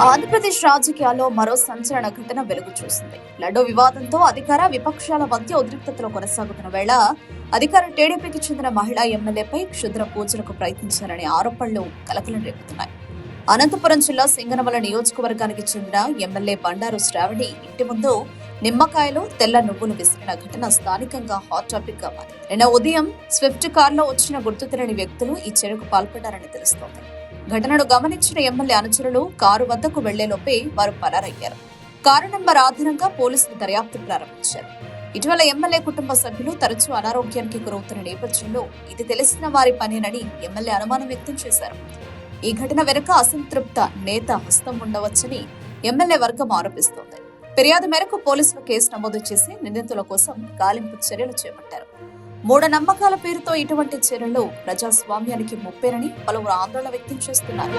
ఆంధ్రప్రదేశ్ రాజకీయాల్లో మరో సంచలన ఘటన వెలుగు చూసింది. లడ్డూ వివాదంతో అధికార విపక్షాల మధ్య ఉద్రిక్తతలు కొనసాగుతున్న వేళ అధికార టీడీపీకి చెందిన మహిళా ఎమ్మెల్యేపై క్షుద్ర పూజలకు ప్రయత్నించారనే ఆరోపణలు కలకలం రేపుతున్నాయి. అనంతపురం జిల్లా సింగనమల నియోజకవర్గానికి చెందిన ఎమ్మెల్యే బండారు శ్రావణి ఇంటి ముందు నిమ్మకాయలు, తెల్ల నువ్వులు విసిరిన ఘటన స్థానికంగా హాట్ టాపిక్ గా మారింది. నిన్న ఉదయం స్విఫ్ట్ కారులో వచ్చిన గుర్తు తెలియని వ్యక్తులు ఈ చర్యకు పాల్పడ్డారని తెలుస్తోంది. ఘటనను గమనించిన ఎమ్మెల్యే అనుచరులు కారు వద్దకు వెళ్లేలోపే వారు పరారయ్యారు. కారు నెంబర్ ఆధారంగా పోలీసులు దర్యాప్తు ప్రారంభించారు. ఇటీవల ఎమ్మెల్యే కుటుంబ సభ్యులు తరచూ అనారోగ్యానికి గురవుతున్న నేపథ్యంలో ఇది తెలిసిన వారి పనేనని ఎమ్మెల్యే అనుమానం వ్యక్తం చేశారు. ఈ ఘటన వెనుక అసంతృప్త నేత హస్తం ఉండవచ్చని ఎమ్మెల్యే వర్గం ఆరోపిస్తోంది. ఫిర్యాదు మేరకు పోలీసులు కేసు నమోదు చేసి నిందితుల కోసం గాలింపు చర్యలు చేపట్టారు. మూఢనమ్మకాల పేరుతో ఇటువంటి చర్యలు ప్రజాస్వామ్యానికి ముప్పేనని పలువురు ఆందోళన వ్యక్తం చేస్తున్నారు.